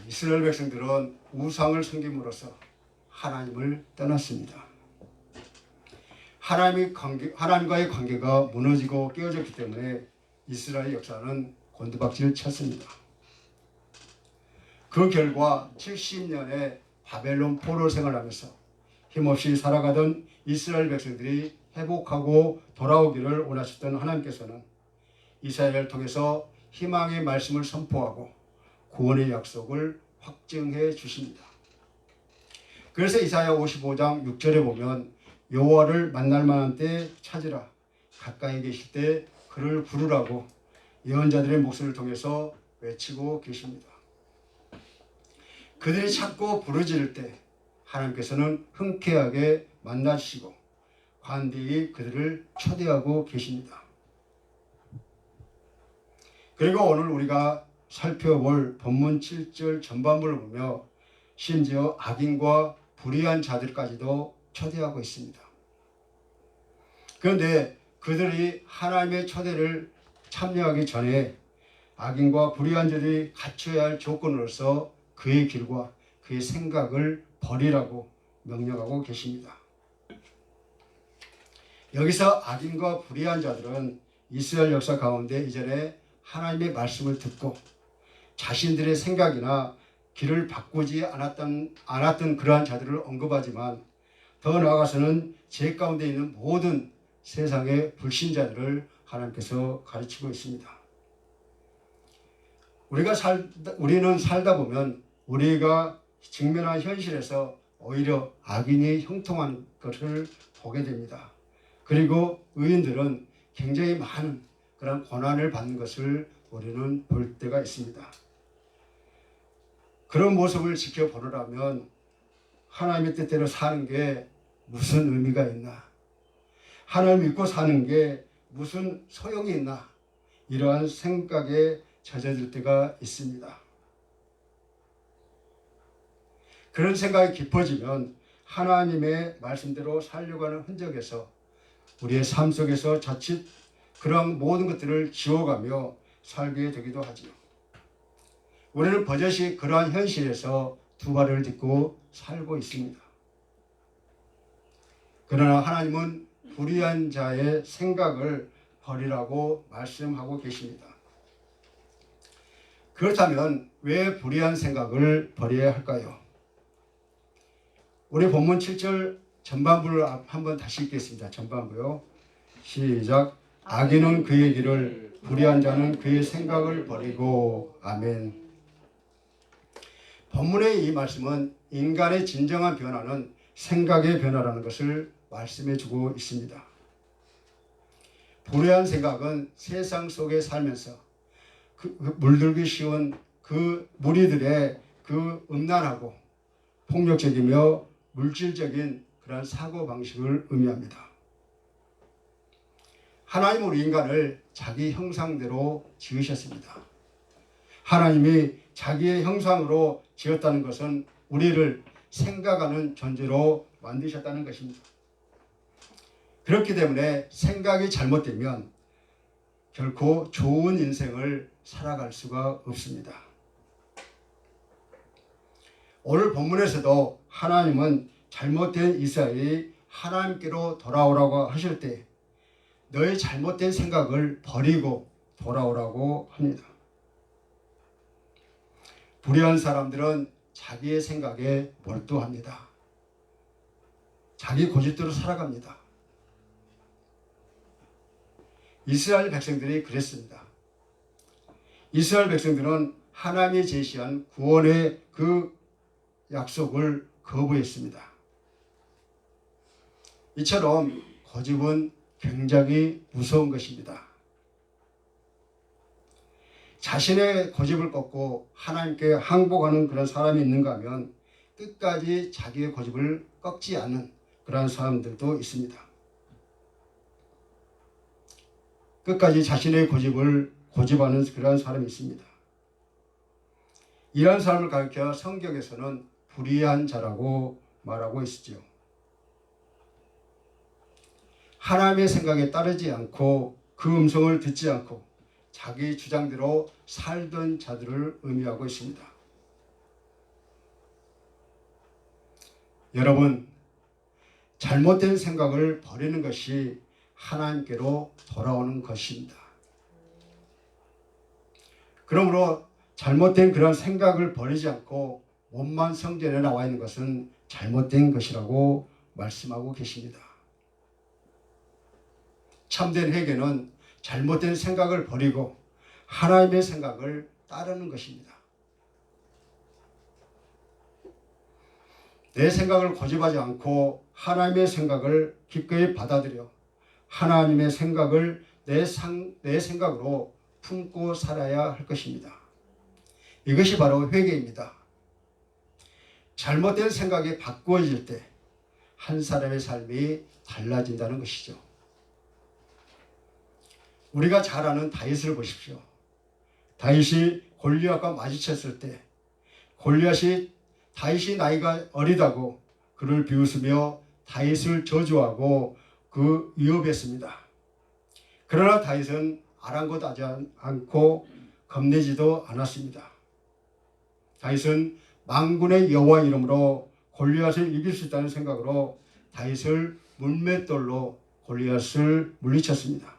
이스라엘 백성들은 우상을 섬김으로써 하나님을 떠났습니다. 하나님과의 관계가 무너지고 깨어졌기 때문에 이스라엘 역사는 곤두박질 쳤습니다. 그 결과 70년의 바벨론 포로 생활하면서 힘없이 살아가던 이스라엘 백성들이 회복하고 돌아오기를 원하셨던 하나님께서는 이사야를 통해서 희망의 말씀을 선포하고 구원의 약속을 확증해 주십니다. 그래서 이사야 55장 6절에 보면 여호와를 만날 만한 때 찾으라, 가까이 계실 때 그를 부르라고 예언자들의 목소리를 통해서 외치고 계십니다. 그들이 찾고 부르짖을 때 하나님께서는 흔쾌하게 만나주시고 관대히 그들을 초대하고 계십니다. 그리고 오늘 우리가 살펴볼 본문 7절 전반부를 보며 심지어 악인과 불의한 자들까지도 초대하고 있습니다. 그런데 그들이 하나님의 초대를 참여하기 전에 악인과 불의한 자들이 갖춰야 할 조건으로서 그의 길과 그의 생각을 버리라고 명령하고 계십니다. 여기서 악인과 불의한 자들은 이스라엘 역사 가운데 이전에 하나님의 말씀을 듣고 자신들의 생각이나 길을 바꾸지 않았던 그러한 자들을 언급하지만 더 나아가서는 죄 가운데 있는 모든 세상의 불신자들을 하나님께서 가르치고 있습니다. 우리는 살다 보면 우리가 직면한 현실에서 오히려 악인이 형통한 것을 보게 됩니다. 그리고 의인들은 굉장히 많은 그런 고난을 받는 것을 우리는 볼 때가 있습니다. 그런 모습을 지켜보려면 하나님의 뜻대로 사는 게 무슨 의미가 있나? 하나님 믿고 사는 게 무슨 소용이 있나? 이러한 생각에 젖어들 때가 있습니다. 그런 생각이 깊어지면 하나님의 말씀대로 살려고 하는 흔적에서 우리의 삶 속에서 자칫 그런 모든 것들을 지워가며 살게 되기도 하지요. 우리는 버젓이 그러한 현실에서 두 발을 딛고 살고 있습니다. 그러나 하나님은 불의한 자의 생각을 버리라고 말씀하고 계십니다. 그렇다면 왜 불의한 생각을 버려야 할까요? 우리 본문 7절 전반부를 한번 다시 읽겠습니다. 전반부요. 시작. 악인은 그의 길을, 불의한 자는 그의 생각을 버리고. 아멘. 본문의 이 말씀은 인간의 진정한 변화는 생각의 변화라는 것을 말씀해 주고 있습니다. 불의한 생각은 세상 속에 살면서 물들기 쉬운 그 무리들의 그 음란하고 폭력적이며 물질적인 그런 사고방식을 의미합니다. 하나님은 우리 인간을 자기 형상대로 지으셨습니다. 하나님이 자기의 형상으로 지었다는 것은 우리를 생각하는 존재로 만드셨다는 것입니다. 그렇기 때문에 생각이 잘못되면 결코 좋은 인생을 살아갈 수가 없습니다. 오늘 본문에서도 하나님은 잘못된 이스라엘이 하나님께로 돌아오라고 하실 때 너의 잘못된 생각을 버리고 돌아오라고 합니다. 불의한 사람들은 자기의 생각에 몰두합니다. 자기 고집대로 살아갑니다. 이스라엘 백성들이 그랬습니다. 이스라엘 백성들은 하나님이 제시한 구원의 그 약속을 거부했습니다. 이처럼 고집은 굉장히 무서운 것입니다. 자신의 고집을 꺾고 하나님께 항복하는 그런 사람이 있는가 하면 끝까지 자기의 고집을 꺾지 않는 그런 사람들도 있습니다. 끝까지 자신의 고집을 고집하는 그런 사람이 있습니다. 이런 사람을 가리켜 성경에서는 불의한 자라고 말하고 있죠. 하나님의 생각에 따르지 않고 그 음성을 듣지 않고 자기 주장대로 살던 자들을 의미하고 있습니다. 여러분, 잘못된 생각을 버리는 것이 하나님께로 돌아오는 것입니다. 그러므로 잘못된 그런 생각을 버리지 않고 몸만 성전에 나와 있는 것은 잘못된 것이라고 말씀하고 계십니다. 참된 회개는 잘못된 생각을 버리고 하나님의 생각을 따르는 것입니다. 내 생각을 고집하지 않고 하나님의 생각을 기꺼이 받아들여 하나님의 생각을 내 생각으로 품고 살아야 할 것입니다. 이것이 바로 회개입니다. 잘못된 생각이 바꾸어질 때 한 사람의 삶이 달라진다는 것이죠. 우리가 잘 아는 다윗을 보십시오. 다윗이 골리앗과 마주쳤을 때 다윗이 나이가 어리다고 그를 비웃으며 다윗을 저주하고 그 위협했습니다. 그러나 다윗은 아랑곳하지 않고 겁내지도 않았습니다. 다윗은 만군의 여호와 이름으로 골리앗을 이길 수 있다는 생각으로 다윗을 물맷돌로 골리앗을 물리쳤습니다.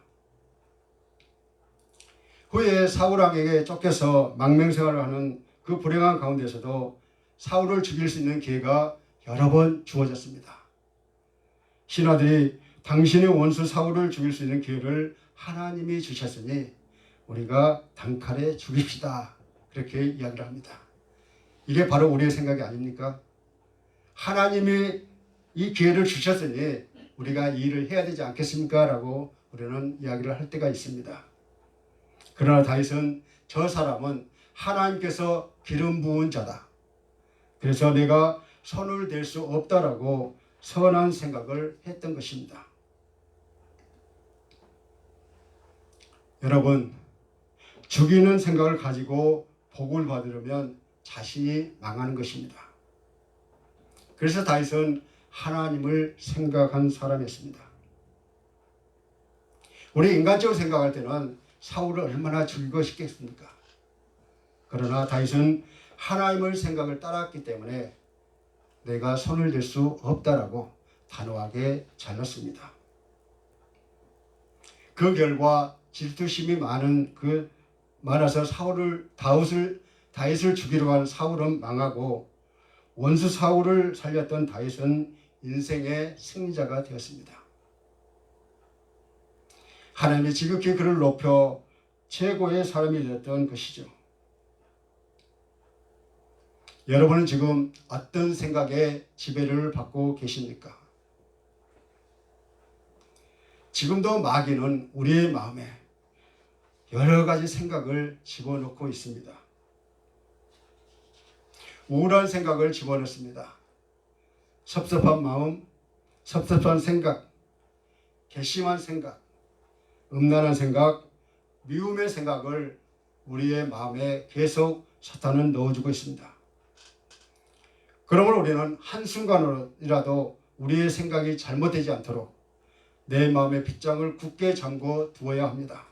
후에 사울 왕에게 쫓겨서 망명생활을 하는 그 불행한 가운데서도 사울을 죽일 수 있는 기회가 여러 번 주어졌습니다. 신하들이 당신의 원수 사울을 죽일 수 있는 기회를 하나님이 주셨으니 우리가 단칼에 죽입시다. 그렇게 이야기를 합니다. 이게 바로 우리의 생각이 아닙니까? 하나님이 이 기회를 주셨으니 우리가 이 일을 해야 되지 않겠습니까? 라고 우리는 이야기를 할 때가 있습니다. 그러나 다윗은 저 사람은 하나님께서 기름 부은 자다. 그래서 내가 손을 댈 수 없다라고 선한 생각을 했던 것입니다. 여러분, 죽이는 생각을 가지고 복을 받으려면 자신이 망하는 것입니다. 그래서 다윗은 하나님을 생각한 사람이었습니다. 우리 인간적으로 생각할 때는 사울을 얼마나 죽이고 싶겠습니까? 그러나 다윗은 하나님을 생각을 따랐기 때문에 내가 손을 댈 수 없다라고 단호하게 잘랐습니다. 그 결과 질투심이 많아서 다윗을 죽이러 간 사울은 망하고 원수 사울을 살렸던 다윗은 인생의 승리자가 되었습니다. 하나님이 지극히 그를 높여 최고의 사람이 되었던 것이죠. 여러분은 지금 어떤 생각에 지배를 받고 계십니까? 지금도 마귀는 우리의 마음에 여러 가지 생각을 집어넣고 있습니다. 우울한 생각을 집어넣습니다. 섭섭한 마음, 섭섭한 생각, 괘씸한 생각, 음란한 생각, 미움의 생각을 우리의 마음에 계속 사탄은 넣어주고 있습니다. 그러므로 우리는 한순간이라도 우리의 생각이 잘못되지 않도록 내 마음의 빗장을 굳게 잠궈 두어야 합니다.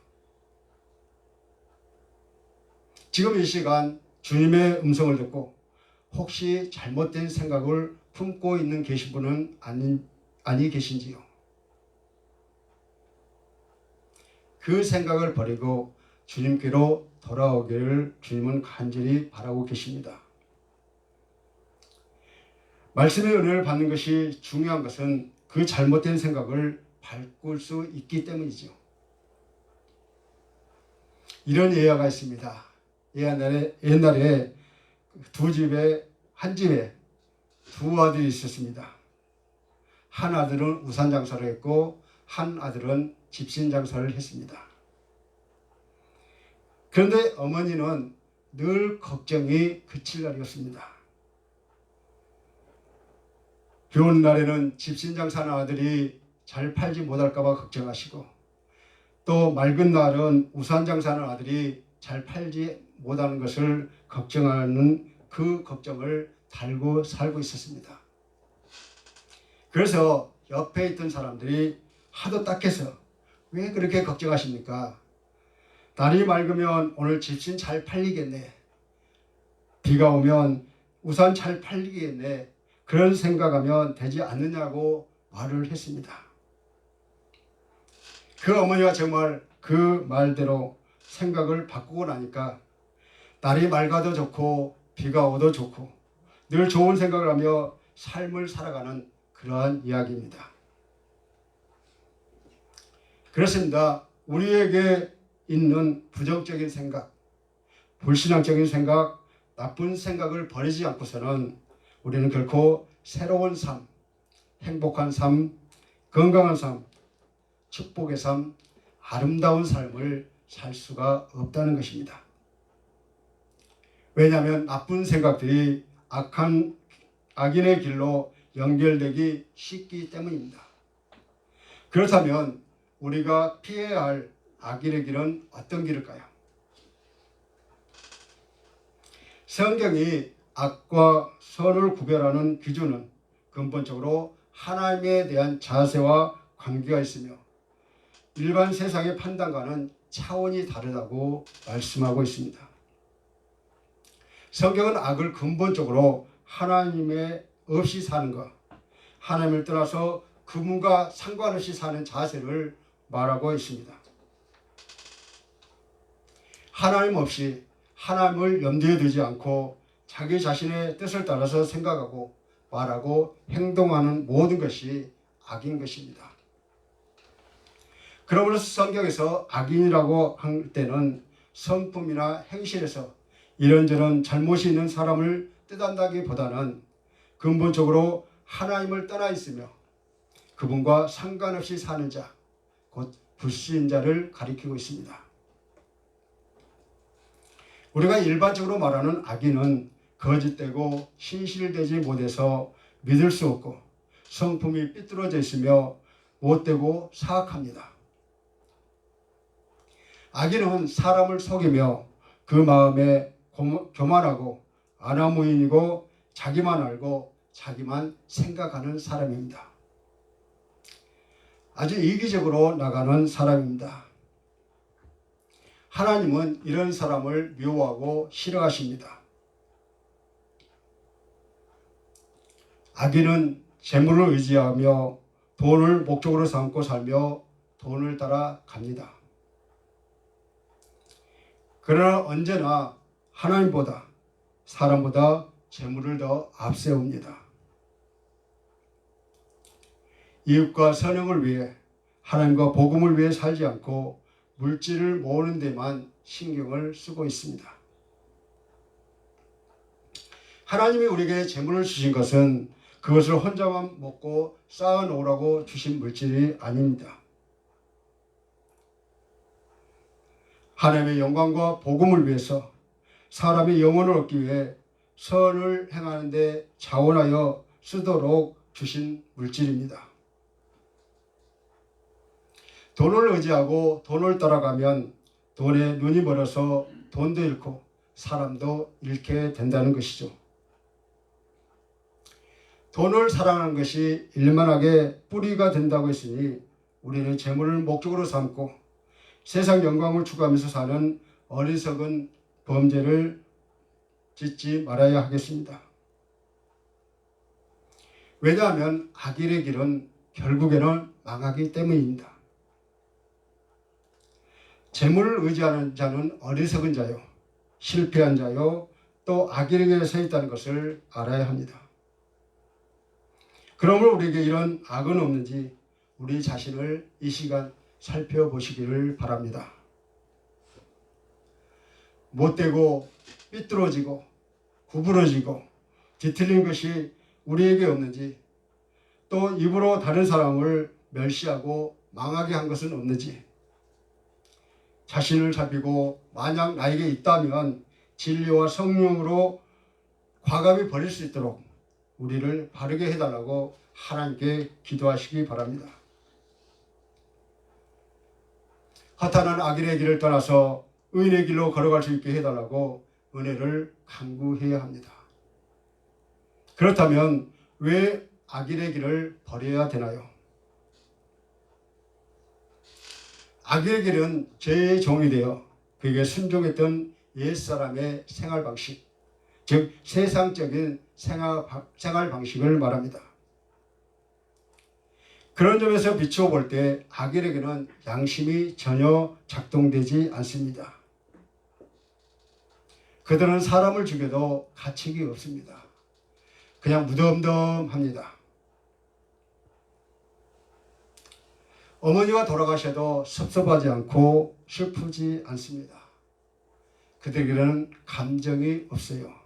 지금 이 시간 주님의 음성을 듣고 혹시 잘못된 생각을 품고 있는 계신 분은 아니 계신지요? 그 생각을 버리고 주님께로 돌아오기를 주님은 간절히 바라고 계십니다. 말씀의 은혜를 받는 것이 중요한 것은 그 잘못된 생각을 바꿀 수 있기 때문이죠. 이런 예화가 있습니다. 옛날에 한 집에 두 아들이 있었습니다. 한 아들은 우산 장사를 했고 한 아들은 집신 장사를 했습니다. 그런데 어머니는 늘 걱정이 그칠 날이었습니다. 비 오는 날에는 집신 장사하는 아들이 잘 팔지 못할까 봐 걱정하시고 또 맑은 날은 우산 장사하는 아들이 잘 팔지 못하는 것을 걱정하는 그 걱정을 달고 살고 있었습니다. 그래서 옆에 있던 사람들이 하도 딱해서 왜 그렇게 걱정하십니까? 날이 맑으면 오늘 집신 잘 팔리겠네. 비가 오면 우산 잘 팔리겠네. 그런 생각하면 되지 않느냐고 말을 했습니다. 그 어머니가 정말 그 말대로 생각을 바꾸고 나니까 날이 맑아도 좋고 비가 오도 좋고 늘 좋은 생각을 하며 삶을 살아가는 그러한 이야기입니다. 그렇습니다. 우리에게 있는 부정적인 생각, 불신앙적인 생각, 나쁜 생각을 버리지 않고서는 우리는 결코 새로운 삶, 행복한 삶, 건강한 삶, 축복의 삶, 아름다운 삶을 살 수가 없다는 것입니다. 왜냐하면 나쁜 생각들이 악인의 길로 연결되기 쉽기 때문입니다. 그렇다면 우리가 피해야 할 악인의 길은 어떤 길일까요? 성경이 악과 선을 구별하는 기준은 근본적으로 하나님에 대한 자세와 관계가 있으며 일반 세상의 판단과는 차원이 다르다고 말씀하고 있습니다. 성경은 악을 근본적으로 하나님에 없이 사는 것, 하나님을 떠나서 그분과 상관없이 사는 자세를 말하고 있습니다. 하나님 없이 하나님을 염두에 두지 않고 자기 자신의 뜻을 따라서 생각하고 말하고 행동하는 모든 것이 악인 것입니다. 그러므로 성경에서 악인이라고 할 때는 성품이나 행실에서 이런저런 잘못이 있는 사람을 뜻한다기보다는 근본적으로 하나님을 떠나 있으며 그분과 상관없이 사는 자, 곧 불신자를 가리키고 있습니다. 우리가 일반적으로 말하는 악인은 거짓되고 신실되지 못해서 믿을 수 없고 성품이 삐뚤어져 있으며 못되고 사악합니다. 악인은 사람을 속이며 그 마음에 교만하고 안하무인이고 자기만 알고 자기만 생각하는 사람입니다. 아주 이기적으로 나가는 사람입니다. 하나님은 이런 사람을 미워하고 싫어하십니다. 악인은 재물을 의지하며 돈을 목적으로 삼고 살며 돈을 따라 갑니다. 그러나 언제나 하나님보다 사람보다 재물을 더 앞세웁니다. 이웃과 선행을 위해 하나님과 복음을 위해 살지 않고 물질을 모으는 데만 신경을 쓰고 있습니다. 하나님이 우리에게 재물을 주신 것은 그것을 혼자만 먹고 쌓아놓으라고 주신 물질이 아닙니다. 하나님의 영광과 복음을 위해서 사람의 영혼을 얻기 위해 선을 행하는 데 자원하여 쓰도록 주신 물질입니다. 돈을 의지하고 돈을 따라가면 돈에 눈이 멀어서 돈도 잃고 사람도 잃게 된다는 것이죠. 돈을 사랑하는 것이 일만하게 뿌리가 된다고 했으니 우리는 재물을 목적으로 삼고 세상 영광을 추구하면서 사는 어리석은 범죄를 짓지 말아야 하겠습니다. 왜냐하면 악인의 길은 결국에는 망하기 때문입니다. 재물을 의지하는 자는 어리석은 자요, 실패한 자요, 또 악인에게 서 있다는 것을 알아야 합니다. 그러므로 우리에게 이런 악은 없는지 우리 자신을 이 시간 살펴보시기를 바랍니다. 못되고 삐뚤어지고 구부러지고 뒤틀린 것이 우리에게 없는지, 또 입으로 다른 사람을 멸시하고 망하게 한 것은 없는지 자신을 살피고 만약 나에게 있다면 진리와 성령으로 과감히 버릴 수 있도록 우리를 바르게 해달라고 하나님께 기도하시기 바랍니다. 허탄한 악인의 길을 떠나서 의인의 길로 걸어갈 수 있게 해달라고 은혜를 간구해야 합니다. 그렇다면 왜 악인의 길을 버려야 되나요? 악인의 길은 죄의 종이 되어 그에게 순종했던 옛사람의 생활 방식, 즉 세상적인 생활 방식을 말합니다. 그런 점에서 비추어 볼 때 악인에게는 양심이 전혀 작동되지 않습니다. 그들은 사람을 죽여도 가책이 없습니다. 그냥 무덤덤합니다. 어머니가 돌아가셔도 섭섭하지 않고 슬프지 않습니다. 그들에게는 감정이 없어요.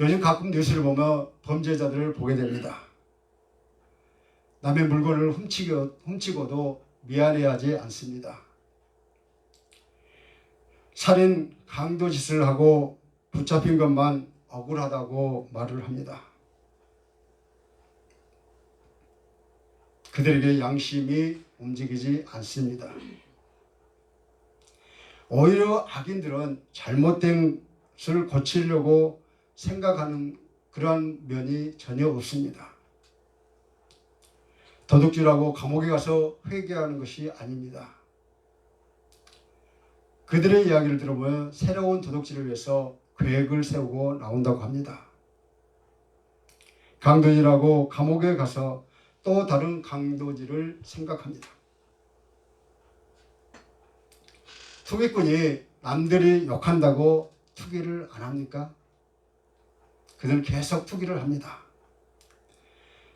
요즘 가끔 뉴스를 보면 범죄자들을 보게 됩니다. 남의 물건을 훔치고도 미안해하지 않습니다. 살인, 강도 짓을 하고 붙잡힌 것만 억울하다고 말을 합니다. 그들에게 양심이 움직이지 않습니다. 오히려 악인들은 잘못된 것을 고치려고 생각하는 그러한 면이 전혀 없습니다. 도둑질하고 감옥에 가서 회개하는 것이 아닙니다. 그들의 이야기를 들어보면 새로운 도둑질을 위해서 계획을 세우고 나온다고 합니다. 강도질하고 감옥에 가서 또 다른 강도질을 생각합니다. 투기꾼이 남들이 욕한다고 투기를 안 합니까? 그들은 계속 투기를 합니다.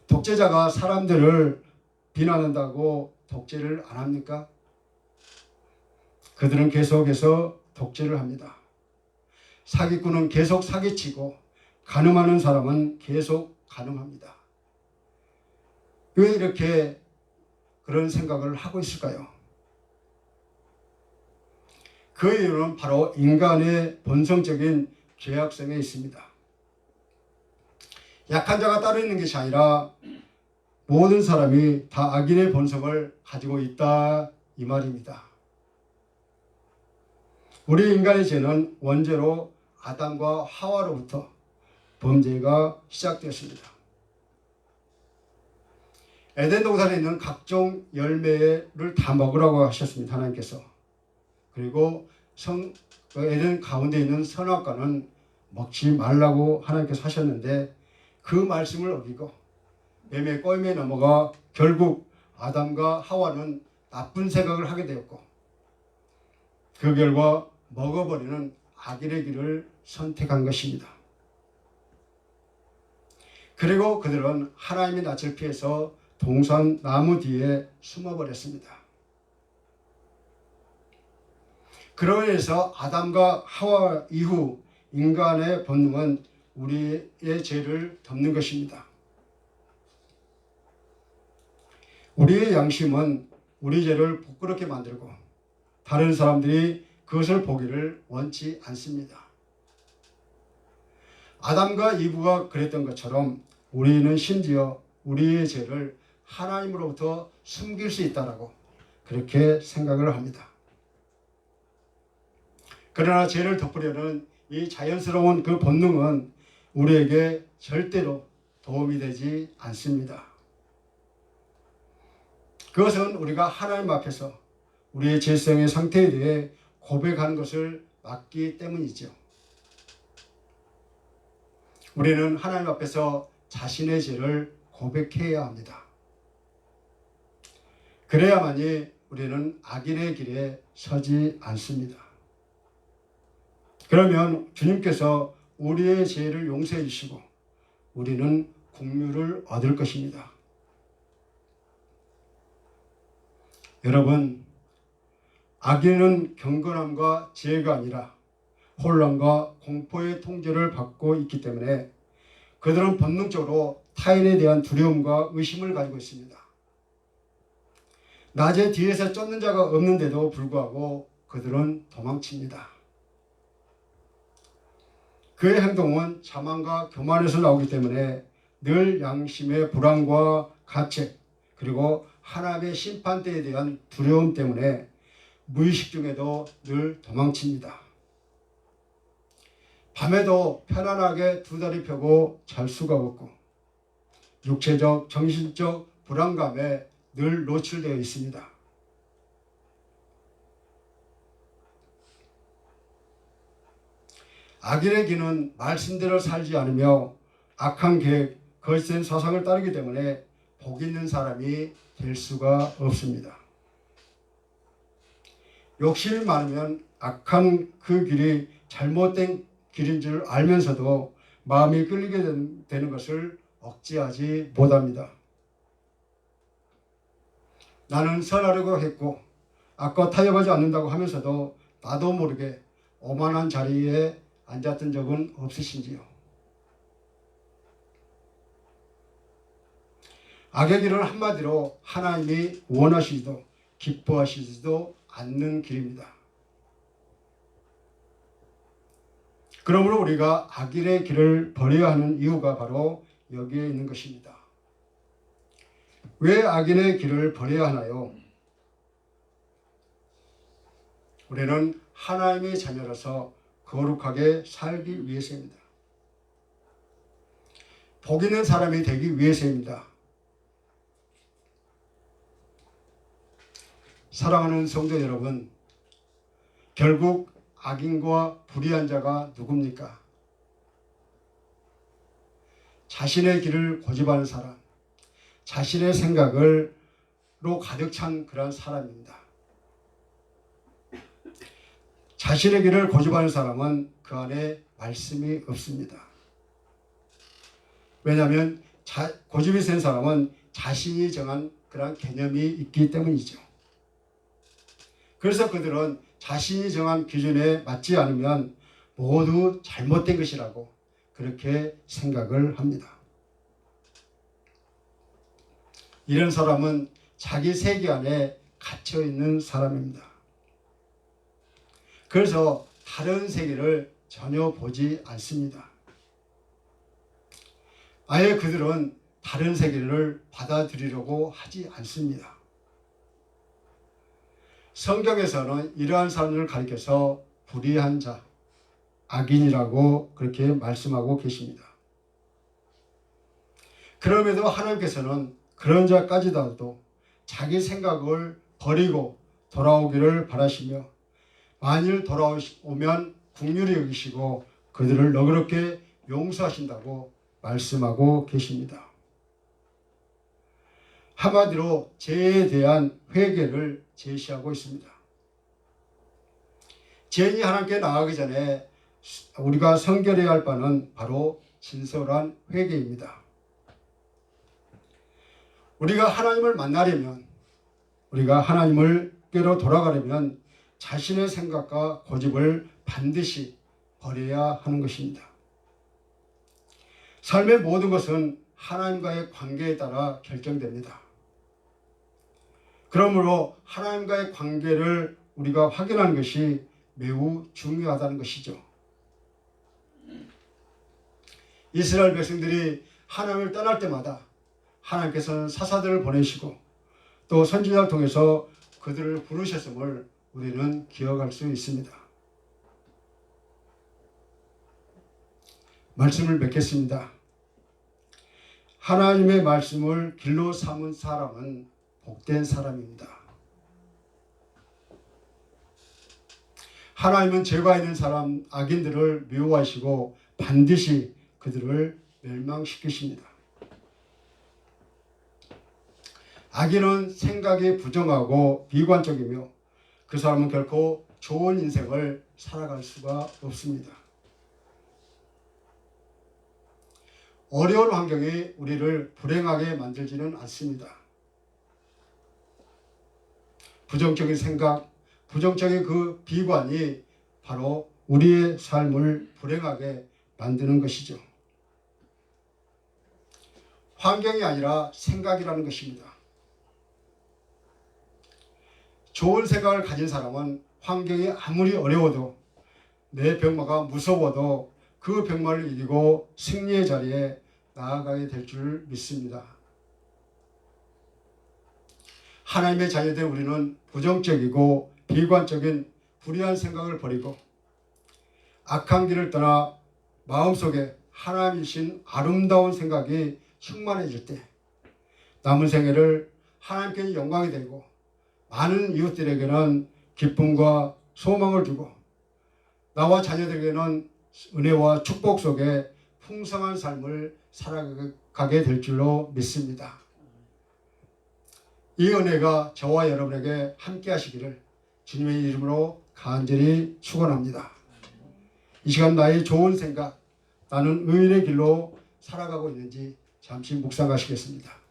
독재자가 사람들을 비난한다고 독재를 안 합니까? 그들은 계속해서 독재를 합니다. 사기꾼은 계속 사기치고 간음하는 사람은 계속 간음합니다. 왜 이렇게 그런 생각을 하고 있을까요? 그 이유는 바로 인간의 본성적인 죄악성에 있습니다. 약한 자가 따로 있는 것이 아니라 모든 사람이 다 악인의 본성을 가지고 있다 이 말입니다. 우리 인간의 죄는 원죄로 아담과 하와로부터 범죄가 시작되었습니다. 에덴 동산에 있는 각종 열매를 다 먹으라고 하셨습니다. 하나님께서. 그리고 에덴 가운데 있는 선악과는 먹지 말라고 하나님께서 하셨는데 그 말씀을 어기고 뱀의 꼬임에 넘어가 결국 아담과 하와는 나쁜 생각을 하게 되었고 그 결과 먹어버리는 악인의 길을 선택한 것입니다. 그리고 그들은 하나님의 낯을 피해서 동산 나무 뒤에 숨어버렸습니다. 그로 인해서 아담과 하와 이후 인간의 본능은 우리의 죄를 덮는 것입니다. 우리의 양심은 우리 죄를 부끄럽게 만들고 다른 사람들이 그것을 보기를 원치 않습니다. 아담과 이브가 그랬던 것처럼 우리는 심지어 우리의 죄를 하나님으로부터 숨길 수 있다라고 그렇게 생각을 합니다. 그러나 죄를 덮으려는 이 자연스러운 그 본능은 우리에게 절대로 도움이 되지 않습니다. 그것은 우리가 하나님 앞에서 우리의 죄성의 상태에 대해 고백하는 것을 막기 때문이죠. 우리는 하나님 앞에서 자신의 죄를 고백해야 합니다. 그래야만이 우리는 악인의 길에 서지 않습니다. 그러면 주님께서 우리의 죄를 용서해 주시고 우리는 긍휼을 얻을 것입니다. 여러분, 악인은 경건함과 지혜가 아니라 혼란과 공포의 통제를 받고 있기 때문에 그들은 본능적으로 타인에 대한 두려움과 의심을 가지고 있습니다. 낮에 뒤에서 쫓는 자가 없는데도 불구하고 그들은 도망칩니다. 그의 행동은 자만과 교만에서 나오기 때문에 늘 양심의 불안과 가책 그리고 하나님의 심판대에 대한 두려움 때문에 무의식 중에도 늘 도망칩니다. 밤에도 편안하게 두 다리 펴고 잘 수가 없고 육체적, 정신적 불안감에 늘 노출되어 있습니다. 악인의 길은 말씀대로 살지 않으며 악한 계획, 거짓된 사상을 따르기 때문에 복 있는 사람이 될 수가 없습니다. 욕심이 많으면 악한 그 길이 잘못된 길인 줄 알면서도 마음이 끌리게 되는 것을 억제하지 못합니다. 나는 선하려고 했고 악과 타협하지 않는다고 하면서도 나도 모르게 오만한 자리에 앉았던 적은 없으신지요? 악의 길은 한마디로 하나님이 원하시지도 기뻐하시지도 않는 길입니다. 그러므로 우리가 악인의 길을 버려야 하는 이유가 바로 여기에 있는 것입니다. 왜 악인의 길을 버려야 하나요? 우리는 하나님의 자녀로서 거룩하게 살기 위해서입니다. 복 있는 사람이 되기 위해서입니다. 사랑하는 성도 여러분, 결국 악인과 불의한 자가 누굽니까? 자신의 길을 고집하는 사람, 자신의 생각으로 가득 찬 그런 사람입니다. 자신의 길을 고집하는 사람은 그 안에 말씀이 없습니다. 왜냐하면 고집이 센 사람은 자신이 정한 그런 개념이 있기 때문이죠. 그래서 그들은 자신이 정한 기준에 맞지 않으면 모두 잘못된 것이라고 그렇게 생각을 합니다. 이런 사람은 자기 세계 안에 갇혀 있는 사람입니다. 그래서 다른 세계를 전혀 보지 않습니다. 아예 그들은 다른 세계를 받아들이려고 하지 않습니다. 성경에서는 이러한 사람들을 가리켜서 불의한 자, 악인이라고 그렇게 말씀하고 계십니다. 그럼에도 하나님께서는 그런 자까지도 자기 생각을 버리고 돌아오기를 바라시며 만일 돌아오면 긍휼히 여기시고 그들을 너그럽게 용서하신다고 말씀하고 계십니다. 한마디로 죄에 대한 회개를 제시하고 있습니다. 죄인이 하나님께 나아가기 전에 우리가 성결해야 할 바는 바로 진솔한 회개입니다. 우리가 하나님을 만나려면, 우리가 하나님께로 돌아가려면 자신의 생각과 고집을 반드시 버려야 하는 것입니다. 삶의 모든 것은 하나님과의 관계에 따라 결정됩니다. 그러므로 하나님과의 관계를 우리가 확인하는 것이 매우 중요하다는 것이죠. 이스라엘 백성들이 하나님을 떠날 때마다 하나님께서는 사사들을 보내시고 또 선지자를 통해서 그들을 부르셨음을 우리는 기억할 수 있습니다. 말씀을 맺겠습니다. 하나님의 말씀을 길로 삼은 사람은 복된 사람입니다. 하나님은 죄가 있는 사람, 악인들을 미워하시고 반드시 그들을 멸망시키십니다. 악인은 생각이 부정하고 비관적이며 그 사람은 결코 좋은 인생을 살아갈 수가 없습니다. 어려운 환경이 우리를 불행하게 만들지는 않습니다. 부정적인 생각, 부정적인 그 비관이 바로 우리의 삶을 불행하게 만드는 것이죠. 환경이 아니라 생각이라는 것입니다. 좋은 생각을 가진 사람은 환경이 아무리 어려워도 내 병마가 무서워도 그 병마를 이기고 승리의 자리에 나아가게 될 줄 믿습니다. 하나님의 자녀된 우리는 부정적이고 비관적인 불의한 생각을 버리고 악한 길을 떠나 마음속에 하나님이신 아름다운 생각이 충만해질 때 남은 생애를 하나님께 영광이 되고 많은 이웃들에게는 기쁨과 소망을 주고 나와 자녀들에게는 은혜와 축복 속에 풍성한 삶을 살아가게 될 줄로 믿습니다. 이 은혜가 저와 여러분에게 함께 하시기를 주님의 이름으로 간절히 축원합니다. 이 시간 나의 좋은 생각, 나는 의인의 길로 살아가고 있는지 잠시 묵상하시겠습니다.